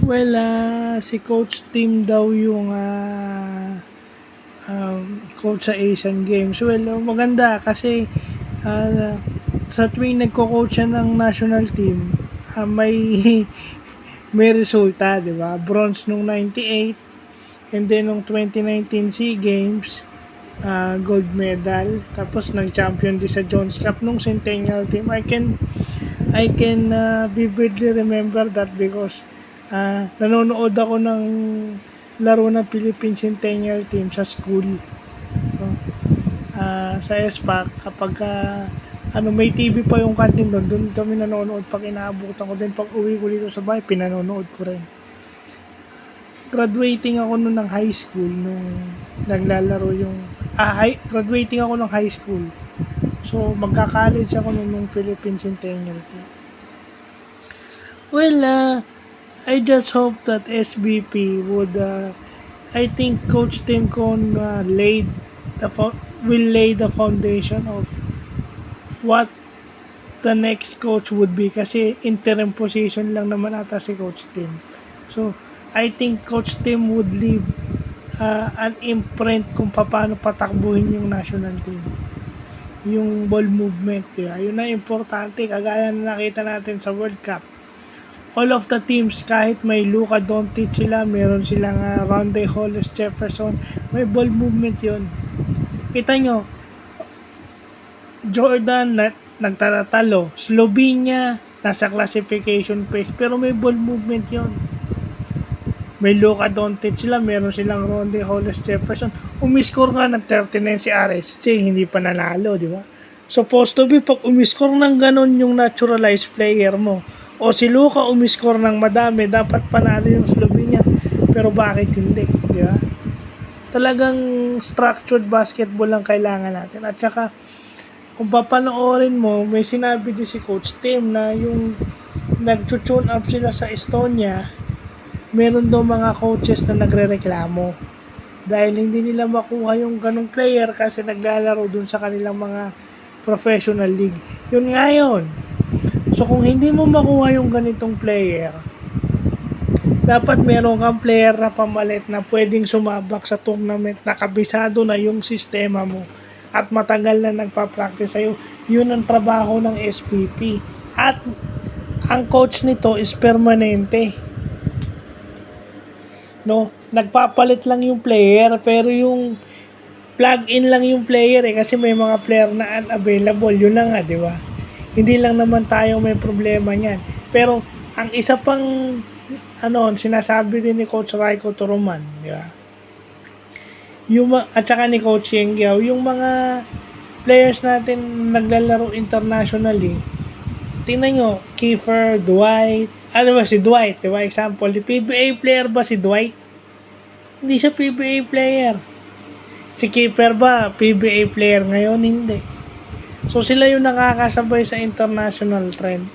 Well, si Coach Tim daw yung coach sa Asian Games. Well, maganda kasi ah, sa tuwing nagko-coach siya ng national team, may may resulta, 'di ba? Bronze nung 98 and then nung 2019 SEA Games, gold medal. Tapos nag-champion din sa Jones Cup nung Centennial team. I can vividly remember that because nanonood ako ng laro ng Philippine Centennial team sa school. No? Sa SPAC kapag may TV pa yung kantin doon kami nanonood pag inaabutan ko din pag uwi ko dito sa bahay pinanonood ko rin. Graduating ako noon ng high school nung naglalaro yung graduating ako ng high school. So magka-college ako nung Philippine Centennial team. Well, I just hope that SBP would I think Coach Tim Con will lay the foundation of what the next coach would be kasi interim position lang naman ata si Coach Tim. So, I think Coach Tim would leave an imprint kung paano patakbuhin yung national team. Yung ball movement, diba? Yun na importante, kagaya na nakita natin sa World Cup. All of the teams, kahit may Luka Doncic sila, meron silang Rondae Hollis Jefferson, may ball movement yun. Kita nyo, Jordan nagtatatalo, Slovenia nasa classification phase, pero may ball movement yon. May Luka Doncic sila, meron silang Rondae Hollis Jefferson. Umiscore nga ng 39 si RSJ, hindi pa nanalo, di ba? Supposed to be, pag umiscore ng ganun yung naturalized player mo, o si Luka umiscore ng madami, dapat panalo yung Slovenia. Pero bakit hindi, di ba? Talagang structured basketball lang kailangan natin. At saka, kung papanoorin mo, may sinabi din si Coach Tim na yung nag-tune up sila sa Estonia, meron daw mga coaches na nagrereklamo dahil hindi nila makuha yung ganong player kasi naglalaro dun sa kanilang mga professional league. Yun nga yun. So kung hindi mo makuha yung ganitong player, dapat meron kang player na pamalit na pwedeng sumabak sa tournament na kabisado na yung sistema mo at matagal na nagpa-practice sa'yo. Yun ang trabaho ng SPP. At ang coach nito is permanente. No, nagpapalit lang yung player pero yung plug-in lang yung player kasi may mga player na unavailable. Yun lang nga, di ba? Hindi lang naman tayo may problema niyan. Pero ang isa pang sinasabi din ni Coach Raiko Turuman, di ba? At saka ni Coach Yengyao, yung mga players natin naglalaro internationally, tingnan nyo, Kiefer, Dwight, si Dwight, di ba? Example, PBA player ba si Dwight? Hindi siya PBA player. Si Kiefer ba, PBA player ngayon? Hindi. So, sila yung nakakasabay sa international trend.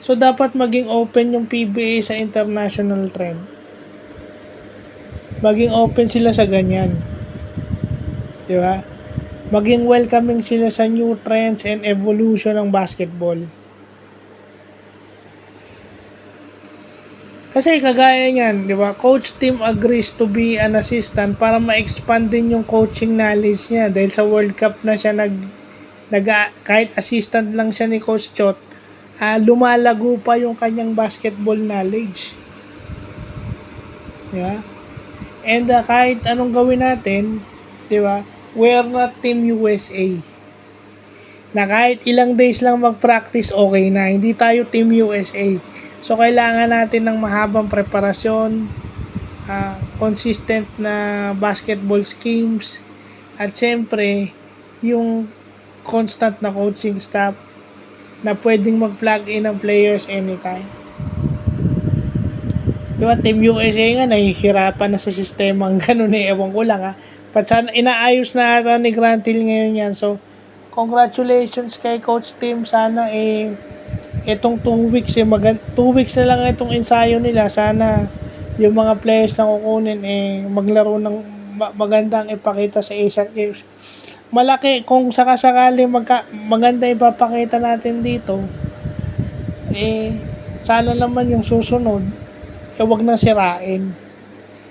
So, dapat maging open yung PBA sa international trend. Maging open sila sa ganyan. Di ba? Maging welcoming sila sa new trends and evolution ng basketball. Kasi kagaya niyan, di ba? Coach Tim agrees to be an assistant para ma-expand din yung coaching knowledge niya dahil sa World Cup na siya kahit assistant lang siya ni Coach Chot, lumalago pa yung kanyang basketball knowledge. Di ba? And kahit anong gawin natin, di ba? We are not Team USA. Na kahit ilang days lang mag-practice, okay na. Hindi tayo Team USA. So, kailangan natin ng mahabang preparasyon, consistent na basketball schemes, at syempre, yung constant na coaching staff na pwedeng mag-plug in ng players anytime. Diba, Team USA nga, nahihirapan na sa sistema ang ganun ewan ko lang Sana inaayos na ata ni Grant Hill ngayon yan. So, congratulations kay Coach Tim. Sana itong 2 weeks 2 weeks na lang itong ensayo nila. Sana yung mga players na kukunin maglaro ng magandang ipakita sa Asian Games. Malaki kung sakasakali maganda ipapakita natin dito Sana naman yung susunod, wag nang sirain.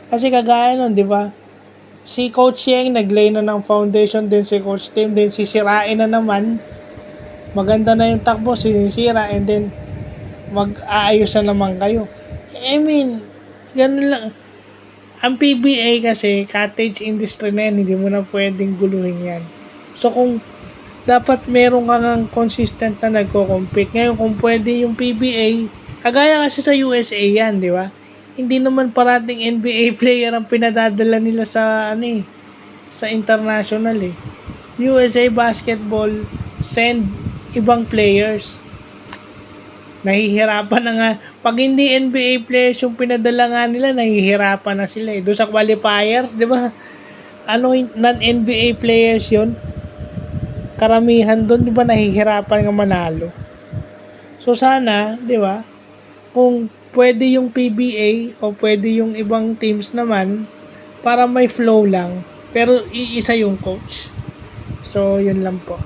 Kasi kagaya nun, di ba? Si Coach Yeng naglay na ng foundation din si Coach Tim, din sisirain na naman. Maganda na yung takbo, sinisira, and then mag-aayos na naman kayo. I mean, ganun lang. Ang PBA kasi, cottage industry na yan, hindi mo na pwedeng guluhin yan. So kung dapat meron kang consistent na nagko-compete. Ngayon kung pwede yung PBA, kagaya kasi sa USA yan, di ba? Hindi naman parating NBA player ang pinadadala nila sa sa international eh. USA Basketball send ibang players. Nahihirapan na nga. Pag hindi NBA players yung pinadala nga nila, nahihirapan na sila eh. Doon sa qualifiers, di ba? Non-NBA players yun. Karamihan doon, di ba, nahihirapan nga manalo. So sana, di ba, kung pwede yung PBA o pwede yung ibang teams naman, para may flow lang. Pero iisa yung coach. So, yun lang po.